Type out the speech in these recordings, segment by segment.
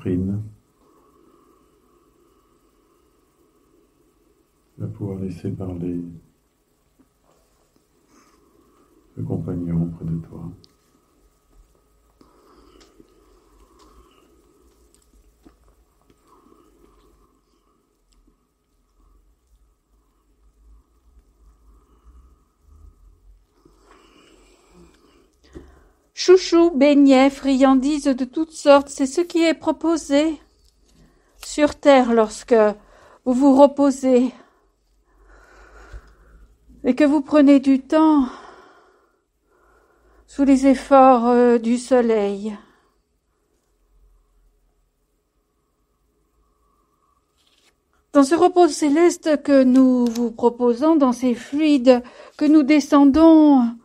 poitrine. Tu vas pouvoir laisser parler le compagnon près de toi. Chouchous, beignets, friandises de toutes sortes, c'est ce qui est proposé sur terre lorsque vous vous reposez et que vous prenez du temps sous les efforts du soleil. Dans ce repos céleste que nous vous proposons, dans ces fluides que nous descendons,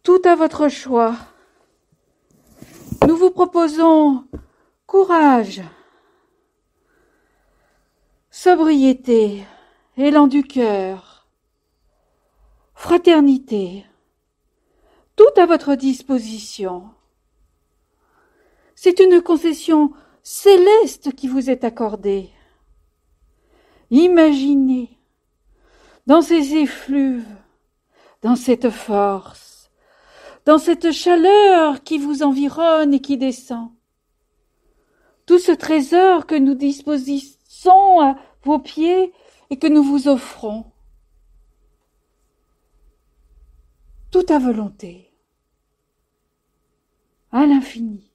tout à votre choix, nous vous proposons courage, sobriété, élan du cœur, fraternité, tout à votre disposition. C'est une concession céleste qui vous est accordée. Imaginez, dans ces effluves, dans cette force, dans cette chaleur qui vous environne et qui descend, tout ce trésor que nous disposons à vos pieds et que nous vous offrons, tout à volonté, à l'infini.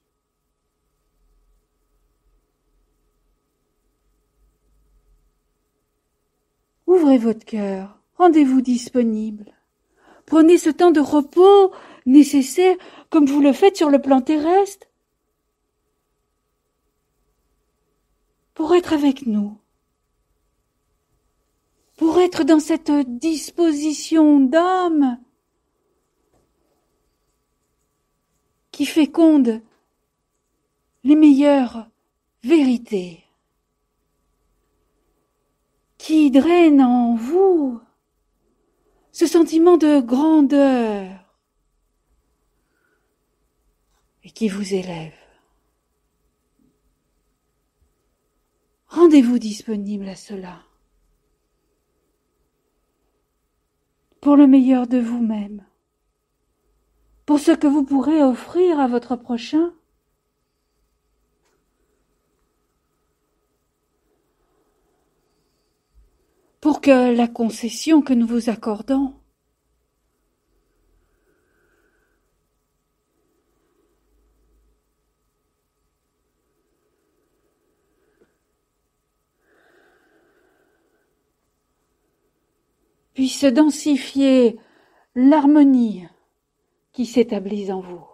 Ouvrez votre cœur, rendez-vous disponible. Prenez ce temps de repos nécessaire comme vous le faites sur le plan terrestre pour être avec nous, pour être dans cette disposition d'âme qui féconde les meilleures vérités, qui draine en vous ce sentiment de grandeur et qui vous élève. Rendez-vous disponible à cela, pour le meilleur de vous-même, pour ce que vous pourrez offrir à votre prochain. Pour que la concession que nous vous accordons puisse densifier l'harmonie qui s'établit en vous.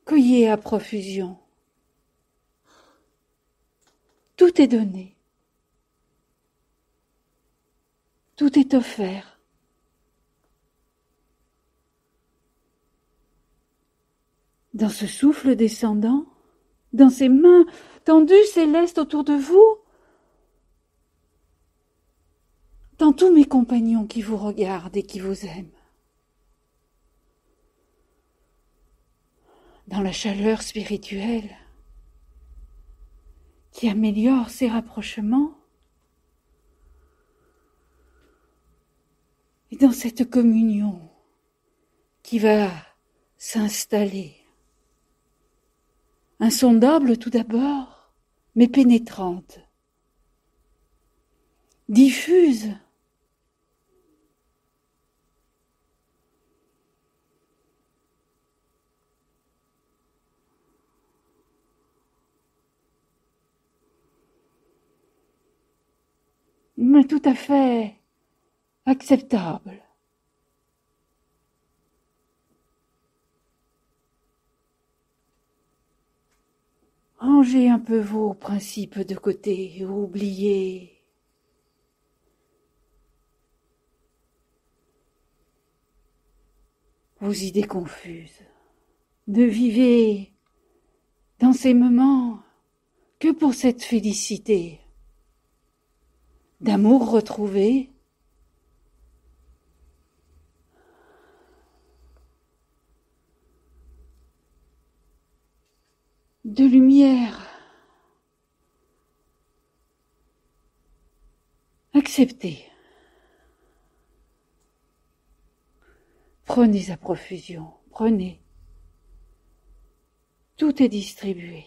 Cueillez à profusion. Tout est donné. Tout est offert. Dans ce souffle descendant, dans ces mains tendues célestes autour de vous, dans tous mes compagnons qui vous regardent et qui vous aiment, dans la chaleur spirituelle qui améliore ces rapprochements, et dans cette communion qui va s'installer, insondable tout d'abord, mais pénétrante, diffuse, mais tout à fait acceptable. Rangez un peu vos principes de côté, oubliez. Vos idées confuses. Ne vivez dans ces moments que pour cette félicité d'amour retrouvé, Acceptez. Prenez à profusion, prenez. Tout est distribué.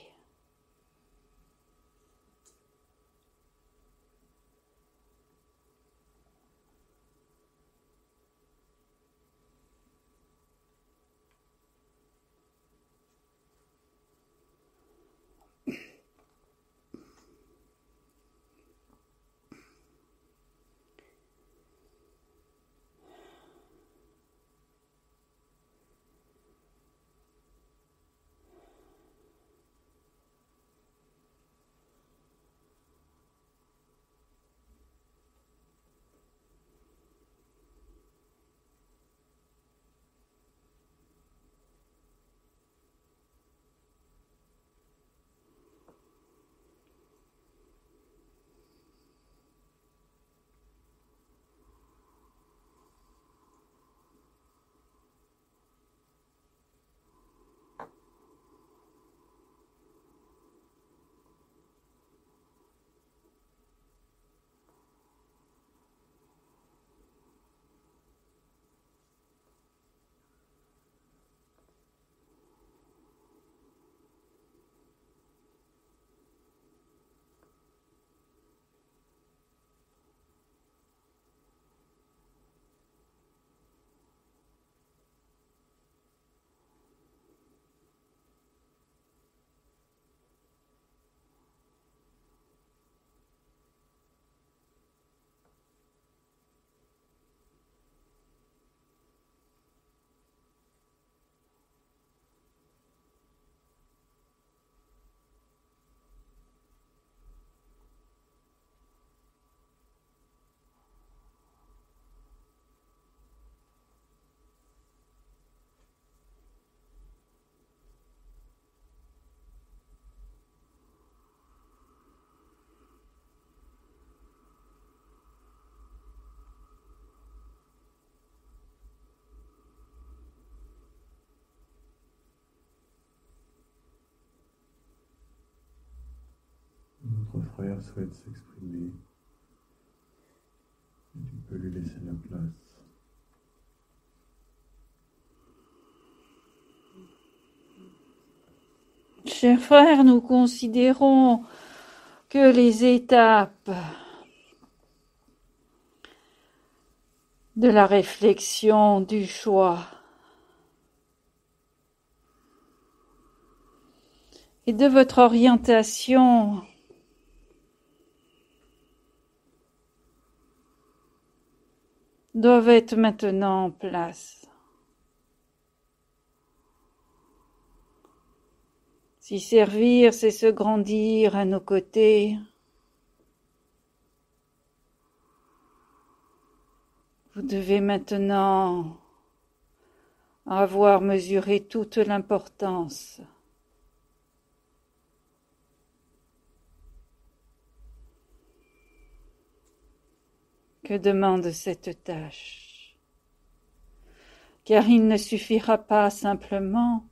Notre frère souhaite s'exprimer. Et tu peux lui laisser la place. Chers frères, nous considérons que les étapes de la réflexion, du choix et de votre orientation doivent être maintenant en place. Si servir, c'est se grandir à nos côtés, vous devez maintenant avoir mesuré toute l'importance que demande cette tâche. Car il ne suffira pas simplement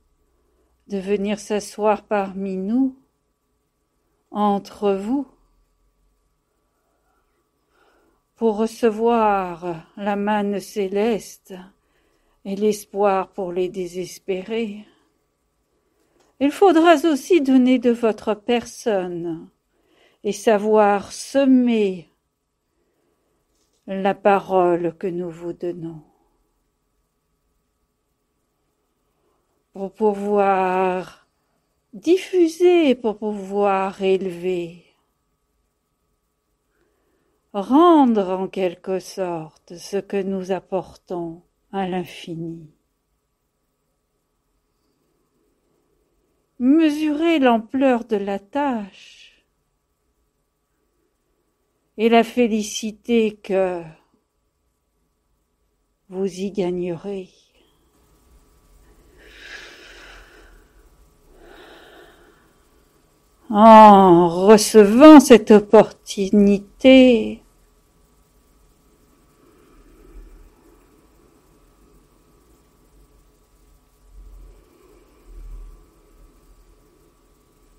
de venir s'asseoir parmi nous, entre vous, pour recevoir la manne céleste et l'espoir pour les désespérés. Il faudra aussi donner de votre personne et savoir semer la parole que nous vous donnons. Pour pouvoir diffuser, pour pouvoir élever, rendre en quelque sorte ce que nous apportons à l'infini. Mesurez l'ampleur de la tâche et la félicité que vous y gagnerez. En recevant cette opportunité,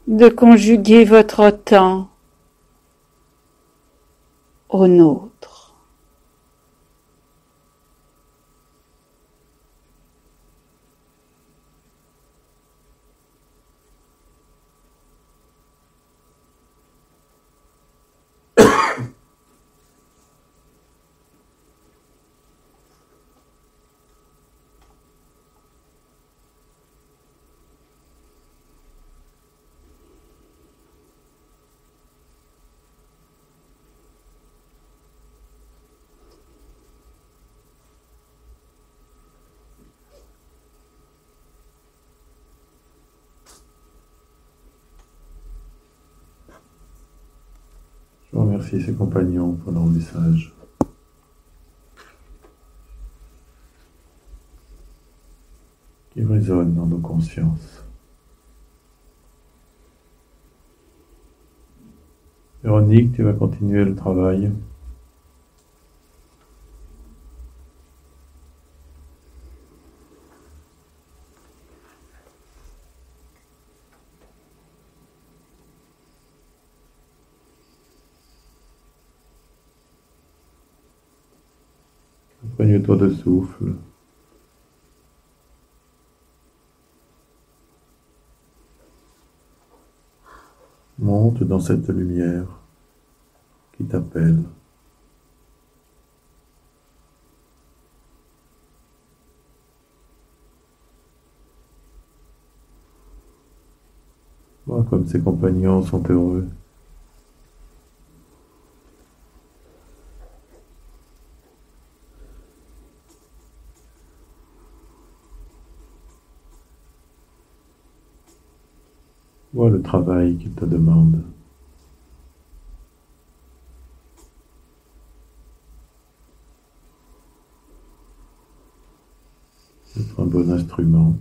de conjuguer votre temps au nôtre. Merci ses compagnons pour leur message. Qui résonne dans nos consciences. Véronique, tu vas continuer le travail. Imprègne-toi de souffle. Monte dans cette lumière qui t'appelle. Vois comme ses compagnons sont heureux. Vois le travail qu'il te demande. Être un bon instrument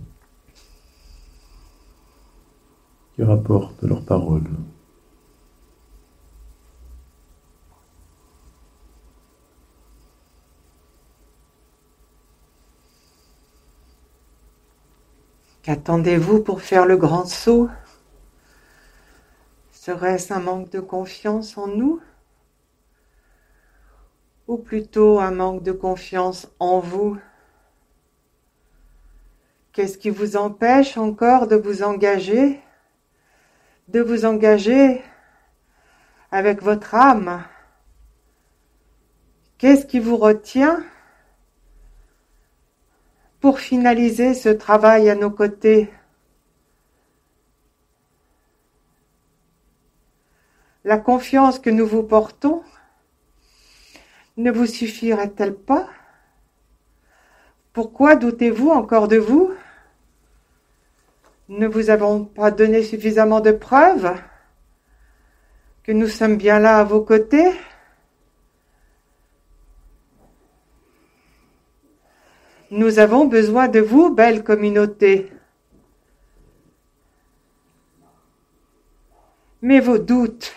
qui rapporte leurs paroles. Qu'attendez-vous pour faire le grand saut? Serait-ce un manque de confiance en nous? Ou plutôt un manque de confiance en vous? Qu'est-ce qui vous empêche encore de vous engager? De vous engager avec votre âme? Qu'est-ce qui vous retient pour finaliser ce travail à nos côtés? La confiance que nous vous portons ne vous suffirait-elle pas? Pourquoi doutez-vous encore de vous? Ne vous avons pas donné suffisamment de preuves que nous sommes bien là à vos côtés? Nous avons besoin de vous, belle communauté. Mais vos doutes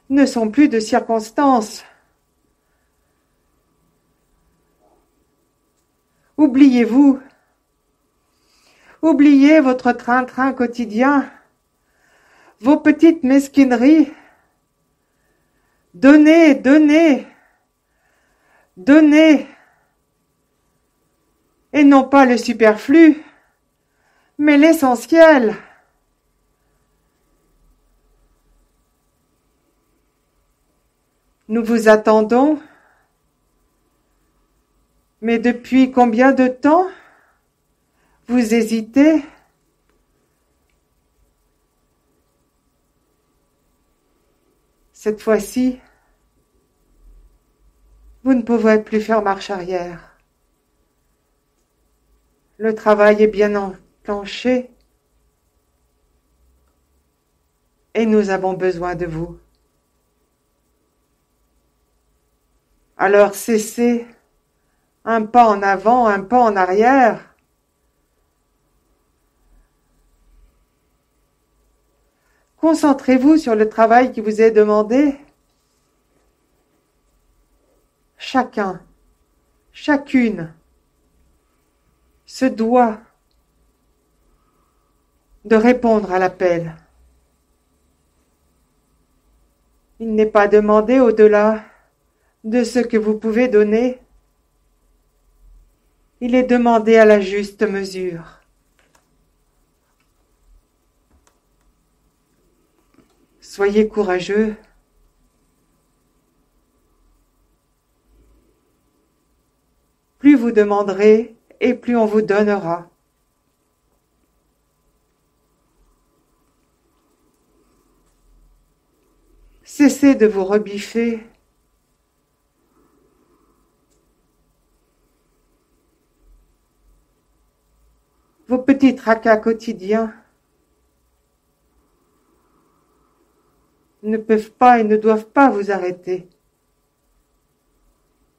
ne sont plus de circonstances. Oubliez-vous. Oubliez votre train-train quotidien, vos petites mesquineries. Donnez, donnez, donnez. Et non pas le superflu, mais l'essentiel. Nous vous attendons. Mais depuis combien de temps vous hésitez? Cette fois-ci, vous ne pouvez plus faire marche arrière. Le travail est bien enclenché et nous avons besoin de vous. Alors cessez, un pas en avant, un pas en arrière. Concentrez-vous sur le travail qui vous est demandé. Chacun, chacune se doit de répondre à l'appel. Il n'est pas demandé au-delà de ce que vous pouvez donner. Il est demandé à la juste mesure. Soyez courageux. Plus vous demanderez et plus on vous donnera. Cessez de vous rebiffer. Vos petits tracas quotidiens ne peuvent pas et ne doivent pas vous arrêter.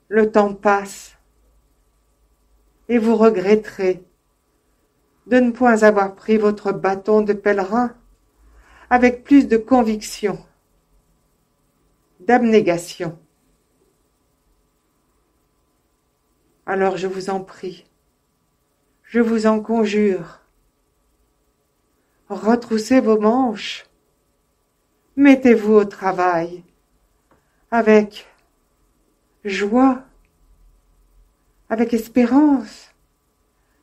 Le temps passe et vous regretterez de ne point avoir pris votre bâton de pèlerin avec plus de conviction, d'abnégation. Alors je vous en prie, je vous en conjure, retroussez vos manches, mettez-vous au travail avec joie, avec espérance,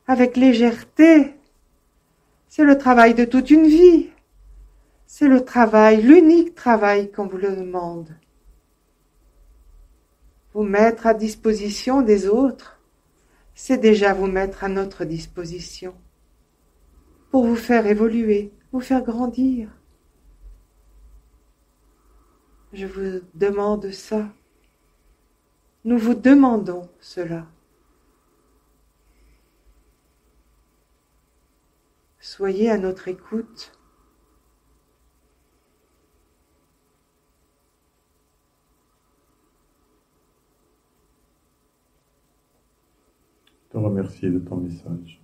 avec légèreté. C'est le travail de toute une vie. C'est le travail, l'unique travail qu'on vous le demande. Vous mettre à disposition des autres, c'est déjà vous mettre à notre disposition pour vous faire évoluer, vous faire grandir. Je vous demande ça. Nous vous demandons cela. Soyez à notre écoute. Te remercier de ton message.